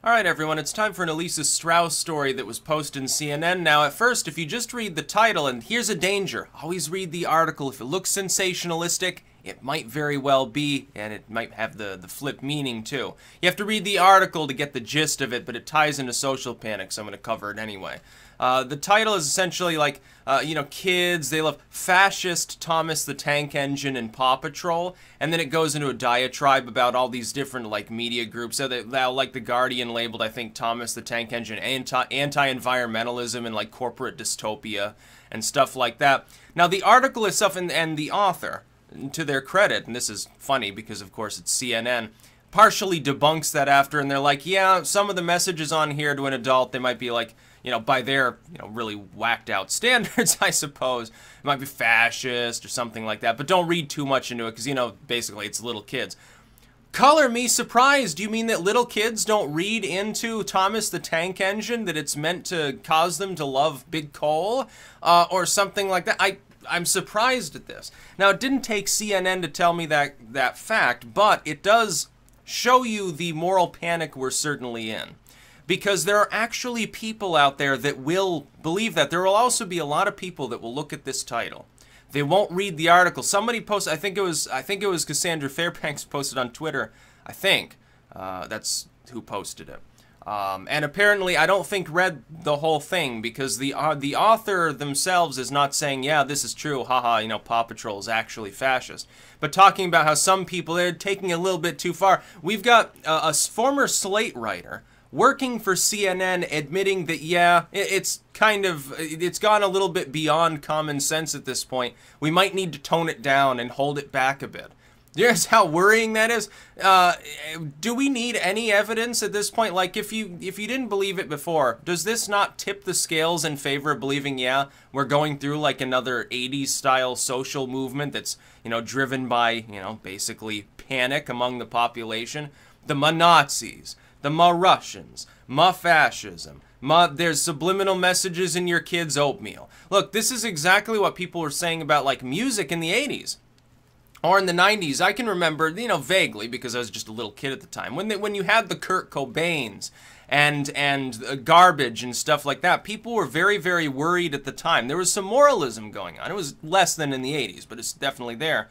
Alright everyone, it's time for an Elisa Strauss story that was posted in CNN. Now at first, if you just read the title, and here's a danger, always read the article. If it looks sensationalistic, it might very well be, and it might have the flip meaning too. You have to read the article to get the gist of it, but it ties into social panic, so I'm going to cover it anyway. The title is essentially like, kids, they love Fascist, Thomas the Tank Engine, and Paw Patrol, and then it goes into a diatribe about all these different, like, media groups. So that, like, The Guardian labeled, I think, Thomas the Tank Engine anti-environmentalism and, like, corporate dystopia and stuff like that. Now, the article itself and the author, to their credit, and this is funny because, of course, it's CNN, partially debunks that after, and they're like, yeah, some of the messages on here to an adult, they might be like, by their, really whacked out standards, I suppose. It might be fascist or something like that, but don't read too much into it because, basically it's little kids. Color me surprised. Do you mean that little kids don't read into Thomas the Tank Engine, that it's meant to cause them to love big coal, or something like that? I'm surprised at this. Now, it didn't take CNN to tell me that fact, but it does show you the moral panic we're certainly in. Because there are actually people out there that will believe that. There will also be a lot of people that will look at this title. They won't read the article. Somebody posted, I think it was Cassandra Fairbanks posted on Twitter. I think that's who posted it. And apparently, I don't think read the whole thing because the author themselves is not saying, yeah, this is true, haha, Paw Patrol is actually fascist. But talking about how some people, they're taking it a little bit too far. We've got a former Slate writer working for CNN admitting that, yeah, it's gone a little bit beyond common sense at this point. We might need to tone it down and hold it back a bit. Here's how worrying that is. Do we need any evidence at this point? Like, if you didn't believe it before, does this not tip the scales in favor of believing, yeah, we're going through like another 80s style social movement that's, driven by, basically panic among the population? The Ma-Nazis, the Ma-Russians, Ma-Fascism, there's subliminal messages in your kids' oatmeal. Look, this is exactly what people were saying about, like, music in the 80s. Or in the 90s, I can remember, vaguely, because I was just a little kid at the time, when you had the Kurt Cobains and garbage and stuff like that, people were very, very worried at the time. There was some moralism going on. It was less than in the 80s, but it's definitely there,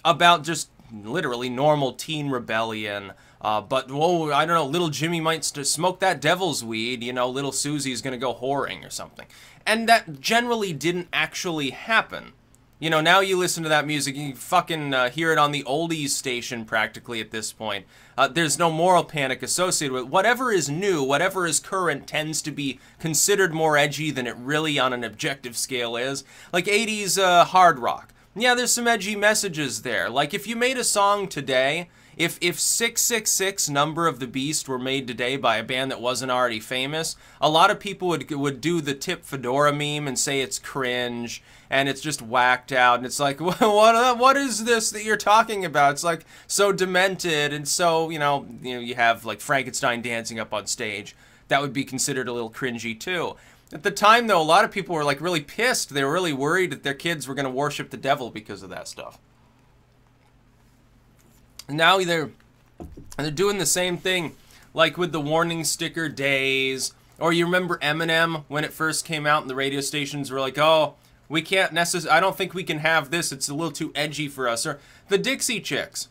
about just literally normal teen rebellion. But, whoa, I don't know, little Jimmy might smoke that devil's weed, little Susie's gonna go whoring or something. And that generally didn't actually happen. Now you listen to that music, you fucking hear it on the oldies station practically at this point. There's no moral panic associated with it. Whatever is new, whatever is current, tends to be considered more edgy than it really on an objective scale is. Like 80s hard rock. Yeah, there's some edgy messages there. Like, if you made a song today, if 666 Number of the Beast were made today by a band that wasn't already famous, a lot of people would do the Tip Fedora meme and say it's cringe, and it's just whacked out, and it's like, what is this that you're talking about? It's like so demented, and so, you have like Frankenstein dancing up on stage. That would be considered a little cringy too. At the time, though, a lot of people were like really pissed. They were really worried that their kids were going to worship the devil because of that stuff. Now they're doing the same thing, like with the warning sticker days, or you remember Eminem when it first came out and the radio stations were like, oh, we can't I don't think we can have this, it's a little too edgy for us. Or the Dixie Chicks,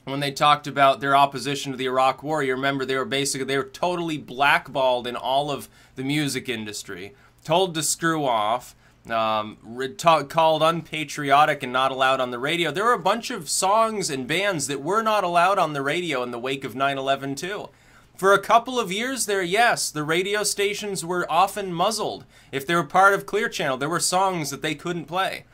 when they talked about their opposition to the Iraq War, you remember they were totally blackballed in all of the music industry, told to screw off, called unpatriotic and not allowed on the radio. There were a bunch of songs and bands that were not allowed on the radio in the wake of 9/11 too. For a couple of years there, yes, the radio stations were often muzzled. If they were part of Clear Channel, there were songs that they couldn't play.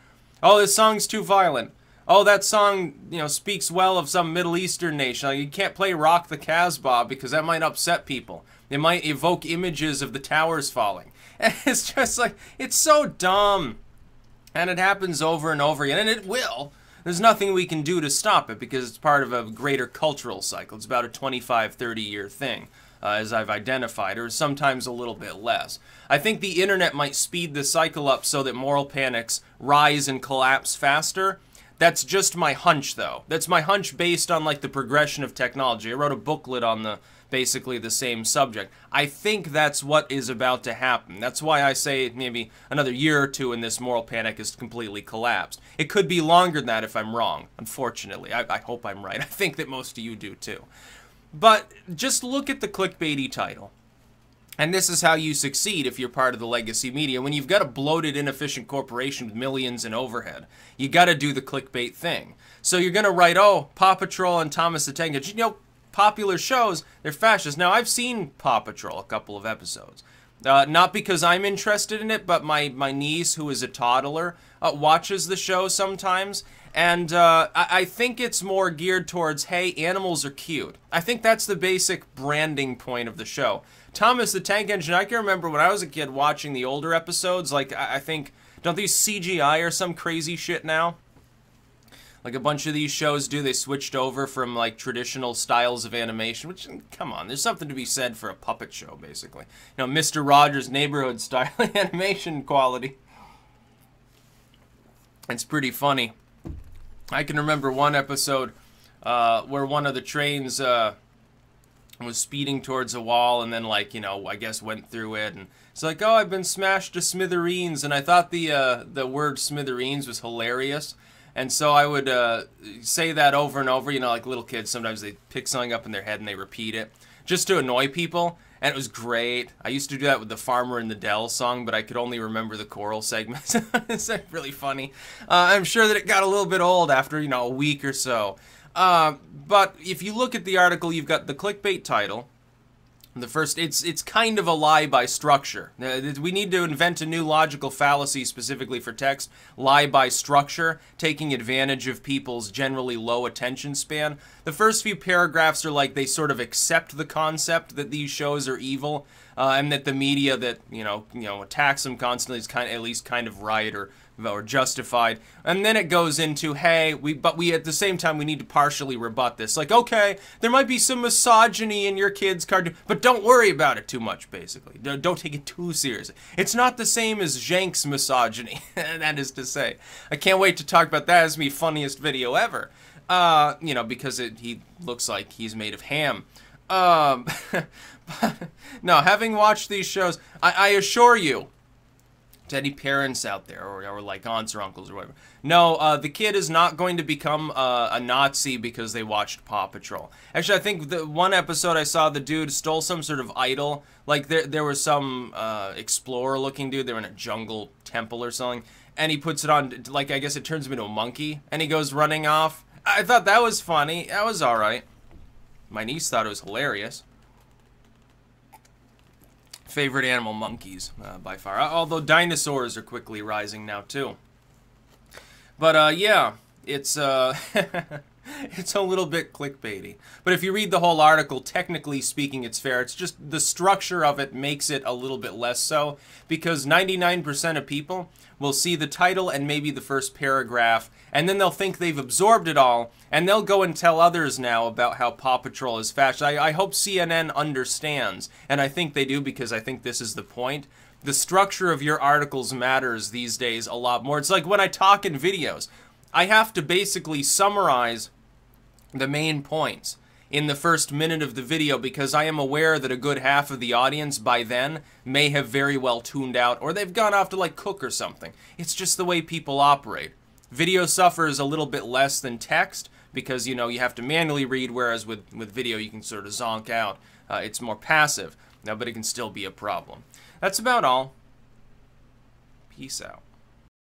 Oh, this song's too violent. Oh, that song, speaks well of some Middle Eastern nation. Like, you can't play Rock the Casbah because that might upset people. It might evoke images of the towers falling. And it's just like, it's so dumb. And it happens over and over again, and it will. There's nothing we can do to stop it because it's part of a greater cultural cycle. It's about a 25, 30-year thing, as I've identified, or sometimes a little bit less. I think the internet might speed the cycle up so that moral panics rise and collapse faster. That's just my hunch, though. That's my hunch based on, like, the progression of technology. I wrote a booklet on basically the same subject. I think that's what is about to happen. That's why I say maybe another year or two and this moral panic is completely collapsed. It could be longer than that if I'm wrong, unfortunately. I hope I'm right. I think that most of you do, too. But just look at the clickbaity title. And this is how you succeed if you're part of the legacy media. When you've got a bloated, inefficient corporation with millions in overhead, you got to do the clickbait thing. So you're going to write, oh, Paw Patrol and Thomas the Tank Engine. You know, popular shows, they're fascist. Now, I've seen Paw Patrol, a couple of episodes. Not because I'm interested in it, but my niece, who is a toddler, watches the show sometimes. And I think it's more geared towards, hey, animals are cute. I think that's the basic branding point of the show. Thomas the Tank Engine, I can remember when I was a kid watching the older episodes, like, I think, don't these CGI or some crazy shit now? Like a bunch of these shows do, they switched over from, like, traditional styles of animation, which, come on, there's something to be said for a puppet show, basically. You know, Mr. Rogers' Neighborhood style animation quality. It's pretty funny. I can remember one episode where one of the trains was speeding towards a wall and then, like, you know, I guess went through it, and it's like, oh, I've been smashed to smithereens, and I thought the word smithereens was hilarious, and so I would say that over and over. You know, like little kids, sometimes they pick something up in their head and they repeat it just to annoy people, and it was great. I used to do that with the Farmer in the Dell song, but I could only remember the choral segments. It's really funny. I'm sure that it got a little bit old after, you know, a week or so. But if you look at the article, you've got the clickbait title. The first, it's kind of a lie by structure. We need to invent a new logical fallacy specifically for text. Lie by structure, taking advantage of people's generally low attention span. The first few paragraphs are like they sort of accept the concept that these shows are evil, and that the media that you know attacks them constantly is at least kind of right or justified. And then it goes into, hey, but we at the same time we need to partially rebut this. Like, okay, there might be some misogyny in your kid's cartoon, but don't worry about it too much, basically. Don't take it too seriously. It's not the same as Zhank's misogyny, that is to say. I can't wait to talk about that as my funniest video ever. You know, because he looks like he's made of ham. But, no, having watched these shows, I assure you, to any parents out there, or like aunts or uncles or whatever, no, the kid is not going to become a Nazi because they watched Paw Patrol. Actually, I think the one episode I saw, the dude stole some sort of idol. Like there was some explorer-looking dude. They were in a jungle temple or something, and he puts it on. Like, I guess it turns him into a monkey, and he goes running off. I thought that was funny. That was all right. My niece thought it was hilarious. Favorite animal, monkeys, by far. Although dinosaurs are quickly rising now, too. But, yeah, it's, it's a little bit clickbaity. But if you read the whole article, technically speaking, it's fair. It's just the structure of it makes it a little bit less so, because 99% of people will see the title and maybe the first paragraph, and then they'll think they've absorbed it all, and they'll go and tell others now about how Paw Patrol is fascist. I hope CNN understands, and I think they do, because I think this is the point. The structure of your articles matters these days a lot more. It's like when I talk in videos, I have to basically summarize the main points in the first minute of the video, because I am aware that a good half of the audience by then may have very well tuned out, or they've gone off to like cook or something. It's just the way people operate. Video suffers a little bit less than text because, you know, you have to manually read, whereas with video you can sort of zonk out. It's more passive, but it can still be a problem. That's about all. Peace out.